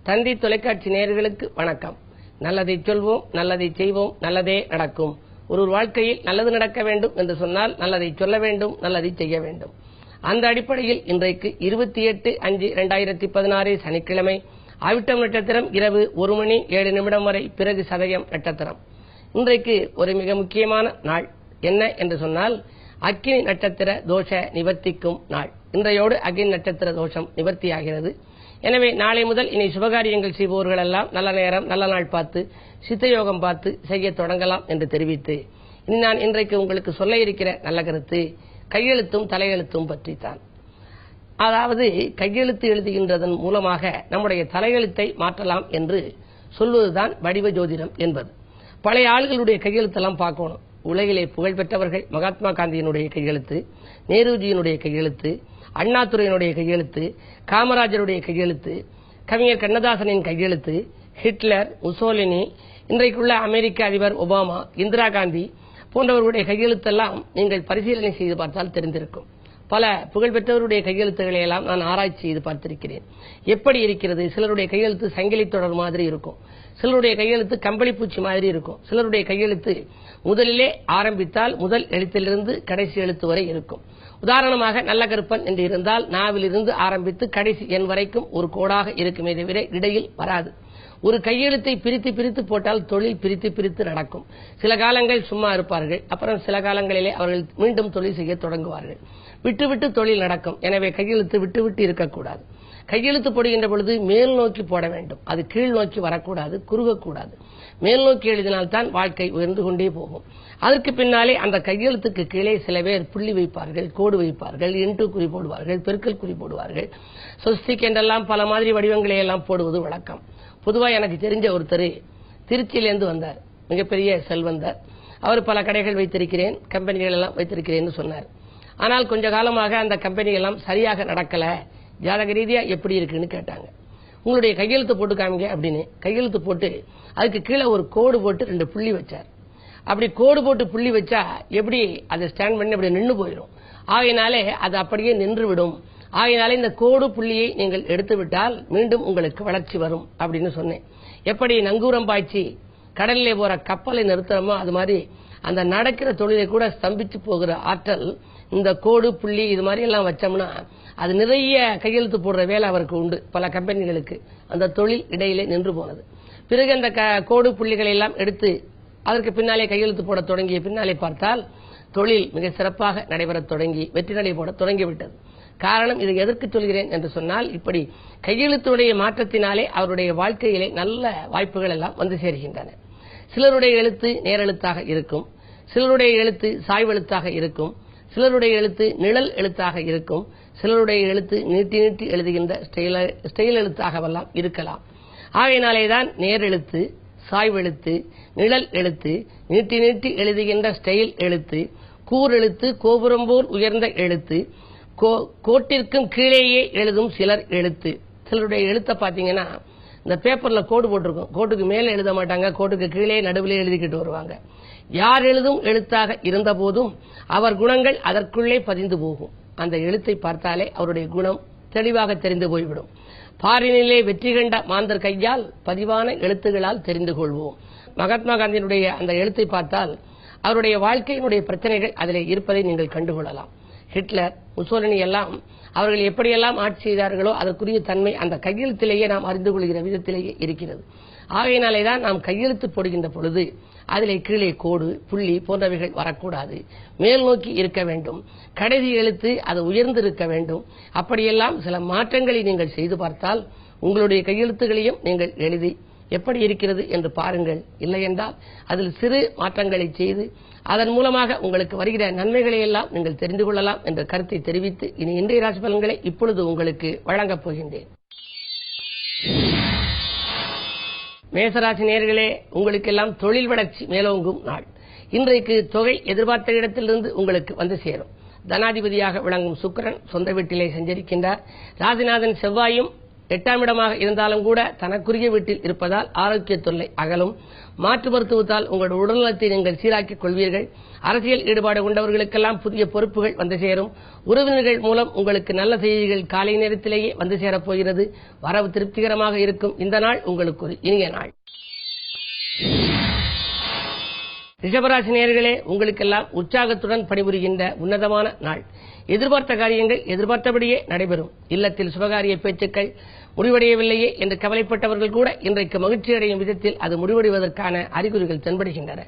தந்தி தொலைக்காட்சி நேயர்களுக்கு வணக்கம். நல்லதை சொல்வோம், நல்லதை செய்வோம், நல்லதே நடக்கும். ஒரு வாழ்க்கையில் நல்லது நடக்க வேண்டும் என்று சொன்னால் நல்லதை சொல்ல வேண்டும், நல்லதை செய்ய வேண்டும். அந்த அடிப்படையில் இன்றைக்கு 28/5/2016 சனிக்கிழமை அவிட்டம் நட்சத்திரம் இரவு 1:07 வரை, பிறகு சதயம் நட்சத்திரம். இன்றைக்கு ஒரு மிக முக்கியமான நாள். என்ன என்று சொன்னால் அக்கினி நட்சத்திர தோஷ நிவர்த்திக்கும் நாள். இன்றையோடு அக்கினி நட்சத்திர தோஷம் நிவர்த்தியாகிறது. எனவே நாளை முதல் இனி சுபகாரியங்கள் செய்பவர்கள் எல்லாம் நல்ல நேரம், நல்ல நாள் பார்த்து, சித்தயோகம் பார்த்து செய்ய தொடங்கலாம் என்று தெரிவித்து, இனி நான் இன்றைக்கு உங்களுக்கு சொல்ல இருக்கிற நல்ல கருத்து கையெழுத்தும் தலையெழுத்தும் பற்றித்தான். அதாவது கையெழுத்து எழுதுகின்றதன் மூலமாக நம்முடைய தலையெழுத்தை மாற்றலாம் என்று சொல்வதுதான் வடிவ ஜோதிடம் என்பது. பழைய ஆளுகளுடைய கையெழுத்தெல்லாம் பார்க்கணும். உலகிலே புகழ்பெற்றவர்கள் மகாத்மா காந்தியினுடைய கையெழுத்து, நேருஜியினுடைய கையெழுத்து, அண்ணாதுரையினுடைய கையெழுத்து, காமராஜருடைய கையெழுத்து, கவிஞர் கண்ணதாசனின் கையெழுத்து, ஹிட்லர், முசோலினி, இன்றைக்குள்ள அமெரிக்க அதிபர் ஒபாமா, இந்திரா காந்தி போன்றவர்களுடைய கையெழுத்தெல்லாம் நீங்கள் பரிசீலனை செய்து பார்த்தால் தெரிந்திருக்கும். பல புகழ்பெற்றவருடைய கையெழுத்துக்களை எல்லாம் நான் ஆராய்ச்சி செய்து பார்த்திருக்கிறேன். எப்படி இருக்கிறது? சிலருடைய கையெழுத்து சங்கிலி தொடர் மாதிரி இருக்கும், சிலருடைய கையெழுத்து கம்பளிப்பூச்சி மாதிரி இருக்கும், சிலருடைய கையெழுத்து முதலிலே ஆரம்பித்தால் முதல் எழுத்திலிருந்து கடைசி எழுத்து வரை இருக்கும். உதாரணமாக நல்ல கருப்பன் என்று இருந்தால் நாவிலிருந்து ஆரம்பித்து கடைசி எண் வரைக்கும் ஒரு கோடாக இருக்குமே தவிர இடையில் வராது. ஒரு கையெழுத்தை பிரித்து பிரித்து போட்டால் தொழில் பிரித்து பிரித்து நடக்கும். சில காலங்கள் சும்மா இருப்பார்கள், அப்புறம் சில காலங்களிலே அவர்கள் மீண்டும் தொழில் செய்ய தொடங்குவார்கள். விட்டு விட்டு தொழில் நடக்கும். எனவே கையெழுத்து விட்டு விட்டு இருக்கக்கூடாது. கையெழுத்து போடுகின்ற பொழுது மேல் நோக்கி போட வேண்டும். அது கீழ் நோக்கி வரக்கூடாது, குறுகக்கூடாது. மேல் நோக்கி எழுதினால்தான் வாழ்க்கை உயர்ந்து கொண்டே போகும். அதற்கு பின்னாலே அந்த கையெழுத்துக்கு கீழே சில பேர் புள்ளி வைப்பார்கள், கோடு வைப்பார்கள், இன்ட்டு குறி போடுவார்கள், பெருக்கல் குறி போடுவார்கள், சொஸ்திக் என்றெல்லாம் பல மாதிரி வடிவங்களை எல்லாம் போடுவது வழக்கம். பொதுவாக எனக்கு தெரிஞ்ச ஒருத்தர் திருச்சியிலேருந்து வந்தார், மிகப்பெரிய செல்வந்தர். அவர் பல கடைகள் வைத்திருக்கிறேன், கம்பெனிகள் எல்லாம் வைத்திருக்கிறேன்னு சொன்னார். ஆனால் கொஞ்ச காலமாக அந்த கம்பெனிகள் எல்லாம் சரியாக நடக்கல, ஜாதக ரீதியா எப்படி இருக்குன்னு கேட்டாங்க. உங்களுடைய கையெழுத்து போட்டு காமிங்க அப்படின்னு கையெழுத்து போட்டு அதுக்கு கீழே ஒரு கோடு போட்டு 2 புள்ளி வச்சார். அப்படி கோடு போட்டு புள்ளி வச்சா எப்படி அதை ஸ்டாண்ட் பண்ணி அப்படி நின்று போயிடும். ஆகையினாலே அது அப்படியே நின்று விடும். ஆகையினாலே இந்த கோடு புள்ளியை நீங்கள் எடுத்து விட்டால் மீண்டும் உங்களுக்கு வளர்ச்சி வரும் அப்படின்னு சொன்னேன். எப்படி நங்கூரம் பாய்ச்சி கடலிலே போற கப்பலை நிறுத்துறோமோ அது மாதிரி அந்த நடக்கிற தொழிலை கூட ஸ்தம்பிச்சு போகிற ஆற்றல் இந்த கோடு புள்ளி இது மாதிரி எல்லாம் வச்சோம்னா அது நிறைய கையெழுத்து போடுற வேலை அவருக்கு உண்டு. பல கம்பெனிகளுக்கு அந்த தொழில் இடையிலே நின்று போனது. பிறகு அந்த கோடு புள்ளிகளை எல்லாம் எடுத்து அதற்கு பின்னாலே கையெழுத்து போட தொடங்கிய பின்னாலே பார்த்தால் தொழில் மிக சிறப்பாக நடைபெற தொடங்கி வெற்றி நடை போட தொடங்கிவிட்டது. காரணம், இதை எதற்கு சொல்கிறேன் என்று சொன்னால், இப்படி கையெழுத்துடைய மாற்றத்தினாலே அவருடைய வாழ்க்கையிலே நல்ல வாய்ப்புகள் எல்லாம் வந்து சேர்கின்றன. சிலருடைய எழுத்து நேரெழுத்தாக இருக்கும், சிலருடைய எழுத்து சாய்வெழுத்தாக இருக்கும், சிலருடைய எழுத்து நிழல் எழுத்தாக இருக்கும், சிலருடைய எழுத்து நீட்டி நீட்டி எழுதுகின்ற ஸ்டைல் எழுத்தாகவெல்லாம் இருக்கலாம். ஆகையினாலேதான் நேரெழுத்து, சாய்வெழுத்து, நிழல் எழுத்து, நீட்டி நீட்டி எழுதுகின்ற ஸ்டைல் எழுத்து, கூரெழுத்து, கோபுரம் போல் உயர்ந்த எழுத்து, கோட்டிற்கும் கீழேயே எழுதும் சிலர் எழுத்து. சிலருடைய எழுத்தை பார்த்தீங்கன்னா இந்த பேப்பர்ல கோடு போட்டிருக்கும், கோட்டுக்கு மேலே எழுத மாட்டாங்க, கோட்டுக்கு கீழே நடுவில் எழுதிக்கிட்டு வருவாங்க. யார் எழுதும் எழுத்தாக இருந்த போதும் அவர் குணங்கள் அதற்குள்ளே பதிந்து போகும். அந்த எழுத்தை பார்த்தாலே அவருடைய குணம் தெளிவாக தெரிந்து போய்விடும். பாரினிலே வெற்றி கண்ட மாந்தர் கையால் பதிவான எழுத்துகளால் தெரிந்து கொள்வோம். மகாத்மா காந்தியினுடைய அந்த எழுத்தை பார்த்தால் அவருடைய வாழ்க்கையினுடைய பிரச்சனைகள் அதிலே இருப்பதை நீங்கள் கண்டுகொள்ளலாம். ஹிட்லர், முசோலினி எல்லாம் அவர்கள் எப்படியெல்லாம் ஆட்சி செய்தார்களோ அதற்குரிய தன்மை அந்த கையெழுத்திலேயே நாம் அறிந்து கொள்கிற விதத்திலேயே இருக்கிறது. ஆகையினாலேதான் நாம் கையெழுத்து போடுகின்ற பொழுது அதிலே கீழே கோடு புள்ளி போன்றவைகள் வரக்கூடாது, மேல் நோக்கி இருக்க வேண்டும், கடைசி எழுத்து அது உயர்ந்து இருக்க வேண்டும். அப்படியெல்லாம் சில மாற்றங்களை நீங்கள் செய்து பார்த்தால் உங்களுடைய கையெழுத்துகளையும் நீங்கள் எழுதி எப்படி இருக்கிறது என்று பாருங்கள். இல்லையென்றால் அதில் சிறு மாற்றங்களை செய்து அதன் மூலமாக உங்களுக்கு வருகிற நன்மைகளை எல்லாம் நீங்கள் தெரிந்து கொள்ளலாம் என்ற கருத்தை தெரிவித்து இனி இன்றைய ராசி பலன்களை இப்பொழுது உங்களுக்கு வழங்கப் போகின்றேன். மேசராசி நேயர்களே, உங்களுக்கெல்லாம் தொழில் வளர்ச்சி மேலோங்கும் நாள். இன்றைக்கு தொகை எதிர்பார்த்த இடத்திலிருந்து உங்களுக்கு வந்து சேரும். தனாதிபதியாக விளங்கும் சுக்கிரன் சொந்த வீட்டிலே சஞ்சரிக்கின்றார். ராசிநாதன் செவ்வாயும் 8ஆம் இடமாக இருந்தாலும் கூட தனக்குரிய வீட்டில் இருப்பதால் ஆரோக்கிய தொல்லை அகலும். மாற்று மருத்துவத்தால் உங்கள் உடல்நலத்தை நீங்கள் சீராக்கிக் கொள்வீர்கள். அரசியல் ஈடுபாடு கொண்டவர்களுக்கெல்லாம் புதிய பொறுப்புகள் வந்து சேரும். உறவினர்கள் மூலம் உங்களுக்கு நல்ல செய்திகள் காலை நேரத்திலேயே வந்து சேரப்போகிறது. வரவு திருப்திகரமாக இருக்கும். இந்த நாள் உங்களுக்கு ஒரு இனிய நாள். ரிஷபராசி நேயர்களே, உங்களுக்கெல்லாம் உற்சாகத்துடன் பணிபுரிகின்ற உன்னதமான நாள். எதிர்பார்த்த காரியங்கள் எதிர்பார்த்தபடியே நடைபெறும். இல்லத்தில் சுபகாரிய பேச்சுக்கள் முடிவடையவில்லையே என்று கவலைப்பட்டவர்கள் கூட இன்றைக்கு மகிழ்ச்சி அடையும் விதத்தில் அது முடிவடைவதற்கான அறிகுறிகள் தென்படுகின்றன.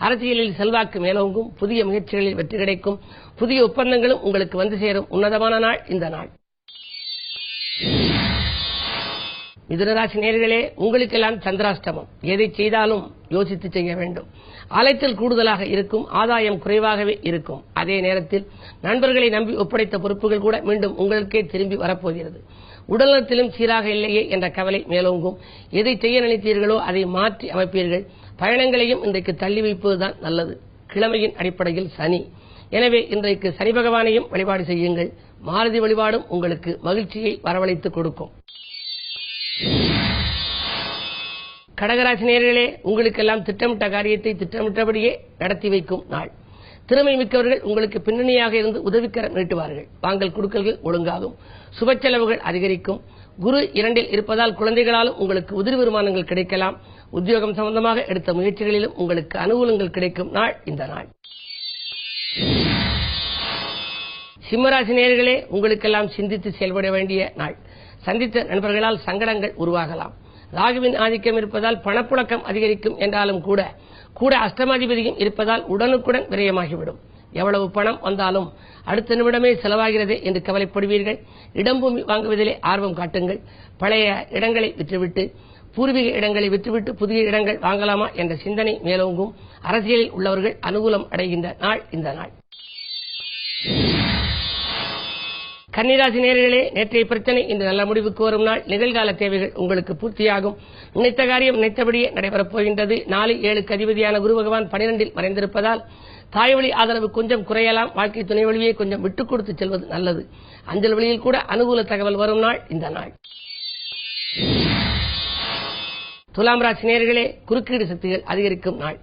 அரசியலில் செல்வாக்கு மேலோங்கும். புதிய முயற்சிகளில் வெற்றி கிடைக்கும். புதிய ஒப்பந்தங்களும் உங்களுக்கு வந்து சேரும். உன்னதமான நாள் இந்த நாள். மிதுனராசி நேயர்களே, உங்களுக்கெல்லாம் சந்திராஷ்டமம். எதை செய்தாலும் யோசித்து செய்ய வேண்டும். அலைச்சல் கூடுதலாக இருக்கும். ஆதாயம் குறைவாகவே இருக்கும். அதே நேரத்தில் நண்பர்களை நம்பி ஒப்படைத்த பொறுப்புகள் கூட மீண்டும் உங்களுக்கே திரும்பி வரப்போகிறது. உடல்நலத்திலும் சீராக இல்லையே என்ற கவலை மேலோங்கும். எதை செய்ய நினைத்தீர்களோ அதை மாற்றி அமைப்பீர்கள். பயணங்களையும் இன்றைக்கு தள்ளி வைப்பதுதான் நல்லது. கிழமையின் அடிப்படையில் சனி. எனவே இன்றைக்கு சனி பகவானையும் வழிபாடு செய்யுங்கள். மாருதி வழிபாடும் உங்களுக்கு மகிழ்ச்சியை வரவழைத்துக் கொடுக்கும். கடகராசி நேயர்களே, உங்களுக்கெல்லாம் திட்டமிட்ட காரியத்தை திட்டமிட்டபடியே நடத்தி வைக்கும் நாள். திறமை மிக்கவர்கள் உங்களுக்கு பின்னணியாக இருந்து உதவிக்கரம் நீட்டுவார்கள். வாங்கல் கொடுக்கல்கள் ஒழுங்காகும். சுப செலவுகள் அதிகரிக்கும். குரு 2இல் இருப்பதால் குழந்தைகளாலும் உங்களுக்கு உதிரி வருமானங்கள் கிடைக்கலாம். உத்தியோகம் சம்பந்தமாக எடுத்த முயற்சிகளிலும் உங்களுக்கு அனுகூலங்கள் கிடைக்கும் நாள் இந்த நாள். சிம்மராசி நேயர்களே, உங்களுக்கெல்லாம் சிந்தித்து செயல்பட வேண்டிய நாள். சந்தித்த நண்பர்களால் சங்கடங்கள் உருவாகலாம். ராகுவின் ஆதிக்கம் இருப்பதால் பணப்புழக்கம் அதிகரிக்கும் என்றாலும் கூட அஷ்டமாதிபதியும் இருப்பதால் உடனுக்குடன் விரயமாகிவிடும். எவ்வளவு பணம் வந்தாலும் அடுத்த நிமிடமே செலவாகிறதே என்று கவலைப்படுவீர்கள். இடம்பூமி வாங்குவதிலே ஆர்வம் காட்டுங்கள். பழைய இடங்களை விற்றுவிட்டு பூர்வீக இடங்களை விற்றுவிட்டு புதிய இடங்கள் வாங்கலாமா என்ற சிந்தனை மேலோங்கும். அரசியலில் உள்ளவர்கள் அனுகூலம் அடைகின்ற நாள் இந்த நாள். கன்னிராசி நேயர்களே, நேற்றைய பிரச்சனை இன்று நல்ல முடிவுக்கு வரும் நாள். நிகழ்கால தேவைகள் உங்களுக்கு பூர்த்தியாகும். நினைத்த காரியம் நினைத்தபடியே நடைபெறப் போகின்றது. 4-7க்கு அதிபதியான குரு பகவான் 12இல் மறைந்திருப்பதால் தாய் வழி ஆதரவு கொஞ்சம் குறையலாம். வாழ்க்கை துணை வழியே கொஞ்சம் விட்டுக் கொடுத்து செல்வது நல்லது. அஞ்சல் வழியில் கூட அனுகூல தகவல் வரும் நாள் இந்த நாள். துலாம் ராசி நேயர்களே, குறுக்கீடு சக்திகள் அதிகரிக்கும் நாள்.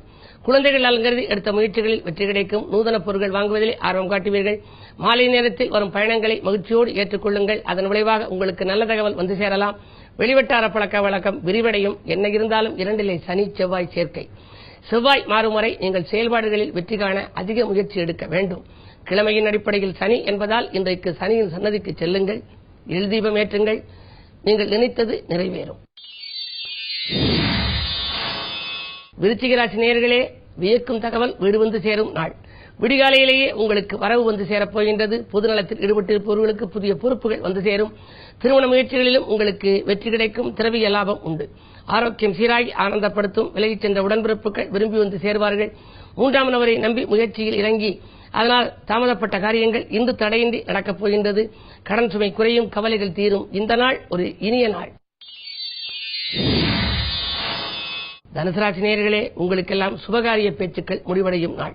குழந்தைகள் நலங்கருதி எடுத்த முயற்சிகளில் வெற்றி கிடைக்கும். நூதன பொருட்கள் வாங்குவதிலே ஆர்வம் காட்டுவீர்கள். மாலை நேரத்தில் வரும் பயணங்களை மகிழ்ச்சியோடு ஏற்றுக்கொள்ளுங்கள். அதன் விளைவாக உங்களுக்கு நல்ல தகவல் வந்து சேரலாம். வெளிவட்டார பழக்க வழக்கம் விரிவடையும். என்ன இருந்தாலும் 2இலே சனி செவ்வாய் சேர்க்கை. செவ்வாய் மாறும் வரை நீங்கள் செயல்பாடுகளில் வெற்றி காண அதிக முயற்சி எடுக்க வேண்டும். கிழமையின் அடிப்படையில் சனி என்பதால் இன்றைக்கு சனியின் சன்னதிக்கு செல்லுங்கள். எழுதீபம் ஏற்றுங்கள். நீங்கள் நினைத்தது நிறைவேறும். விருச்சிக ராசி நேயர்களே, வியக்கும் தகவல் வீடு வந்து சேரும் நாள். விடிகாலையிலேயே உங்களுக்கு வரவு வந்து சேரப்போகின்றது. பொதுநலத்தில் ஈடுபட்டிருப்பவர்களுக்கு புதிய பொறுப்புகள் வந்து சேரும். திருமண முயற்சிகளிலும் உங்களுக்கு வெற்றி கிடைக்கும். திரவிய லாபம் உண்டு. ஆரோக்கியம் சீராகி ஆனந்தப்படுத்தும். விலகிச் சென்ற உடன்பிறப்புகள் விரும்பி வந்து சேர்வார்கள். 3ஆம் நபரை நம்பி முயற்சியில் இறங்கி அதனால் தாமதப்பட்ட காரியங்கள் இன்று தடையின்றி நடக்கப் போகின்றது. கடன் சுமை குறையும். கவலைகள் தீரும். இந்த நாள் ஒரு இனிய நாள். தனுசு ராசி நேயர்களே, உங்களுக்கெல்லாம் சுபகாரிய பேச்சுக்கள் முடிவடையும் நாள்.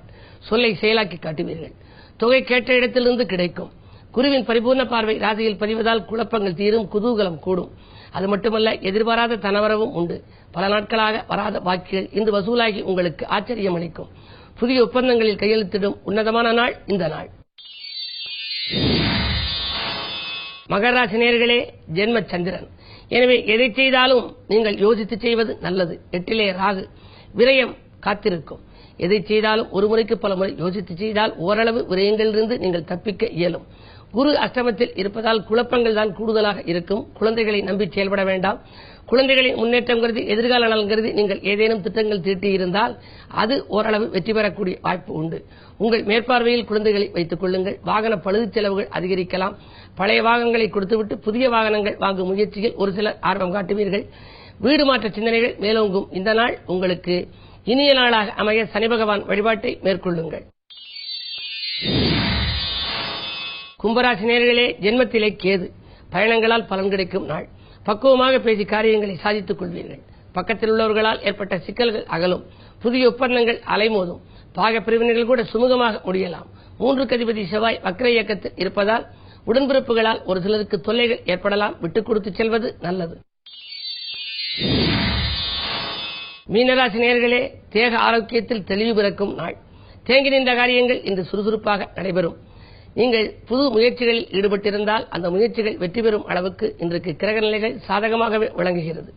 சொல்லை செயலாக்கி காட்டுவீர்கள். தொகை கேட்ட இடத்திலிருந்து கிடைக்கும். குருவின் பரிபூர்ண பார்வை ராசியில் பதிவதால் குழப்பங்கள் தீரும். குதூகலம் கூடும். அது மட்டுமல்ல, எதிர்பாராத தனவரவும் உண்டு. பல நாட்களாக வராத பாக்கிகள் இன்று வசூலாகி உங்களுக்கு ஆச்சரியம் அளிக்கும். புதிய ஒப்பந்தங்களில் கையெழுத்திடும் உன்னதமான நாள் இந்த நாள். மகர ராசி நேயர்களே, ஜென்ம சந்திரன். எனவே எதை செய்தாலும் நீங்கள் யோசித்து செய்வது நல்லது. 8இலே ராகு. விரயம் காத்திருக்கும். எதை செய்தாலும் ஒரு முறைக்கு பல முறை யோசித்து செய்தால் ஓரளவு விரயங்களிலிருந்து நீங்கள் தப்பிக்க இயலும். குரு அஷ்டமத்தில் இருப்பதால் குழப்பங்கள் தான் கூடுதலாக இருக்கும். குழந்தைகளை நம்பி செயல்பட வேண்டாம். குழந்தைகளின் முன்னேற்றம் கருதி எதிர்கால நலன் கருதி நீங்கள் ஏதேனும் திட்டங்கள் தீட்டியிருந்தால் அது ஓரளவு வெற்றி பெறக்கூடிய வாய்ப்பு உண்டு. உங்கள் மேற்பார்வையில் குழந்தைகளை வைத்துக் கொள்ளுங்கள். வாகன பழுது செலவுகள் அதிகரிக்கலாம். பழைய வாகனங்களை கொடுத்துவிட்டு புதிய வாகனங்கள் வாங்கும் முயற்சியில் ஒரு சிலர் ஆர்வம் காட்டுவீர்கள். வீடு மாற்ற சிந்தனைகள் மேலோங்கும். இந்த நாள் உங்களுக்கு இனிய நாளாக அமைய சனி பகவான் வழிபாட்டை மேற்கொள்ளுங்கள். கும்பராசி நேயர்களே, ஜென்மத்திலே கேது. பயணங்களால் பலன் கிடைக்கும் நாள். பக்குவமாக பேசி காரியங்களை சாதித்துக் கொள்வீர்கள். பக்கத்தில் உள்ளவர்களால் ஏற்பட்ட சிக்கல்கள் அகலும். புதிய ஒப்பந்தங்கள் அலைமோதும். பாக பிரிவினர்கள் கூட சுமூகமாக முடியலாம். 3க்கு அதிபதி செவ்வாய் வக்ர இயக்கத்தில் இருப்பதால் உடன்பிறப்புகளால் ஒரு சிலருக்கு தொல்லைகள் ஏற்படலாம், விட்டுக் கொடுத்து செல்வது நல்லது. மீனராசி நேயர்களே, தேக ஆரோக்கியத்தில் தெளிவு பிறக்கும் நாள். தேங்கி நின்ற காரியங்கள் இன்று சுறுசுறுப்பாக நடைபெறும். நீங்கள் புது முயற்சிகளில் ஈடுபட்டிருந்தால் அந்த முயற்சிகள் வெற்றி பெறும் அளவுக்கு இன்றைக்கு கிரக நிலைகள் சாதகமாகவே விளங்குகிறது.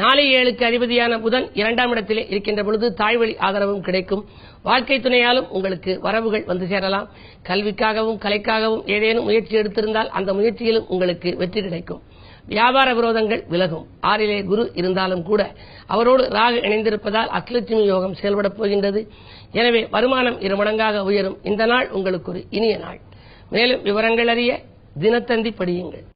நாளை 7க்கு அதிபதியான புதன் 2ஆம் இடத்திலே இருக்கின்ற பொழுது தாய் வழி ஆதரவும் கிடைக்கும். வாழ்க்கை துணையாலும் உங்களுக்கு வரவுகள் வந்து சேரலாம். கல்விக்காகவும் கலைக்காகவும் ஏதேனும் முயற்சி எடுத்திருந்தால் அந்த முயற்சியிலும் உங்களுக்கு வெற்றி கிடைக்கும். வியாபார விரோதங்கள் விலகும். 6லே குரு இருந்தாலும் கூட அவரோடு ராகு இணைந்திருப்பதால் அஷ்டலட்சுமி யோகம் செயல்படப் போகின்றது. எனவே வருமானம் 2 மடங்காக உயரும். இந்த நாள் உங்களுக்கு ஒரு இனிய நாள். மேலும் விவரங்கள் அறிய தினத்தந்தி படியுங்கள்.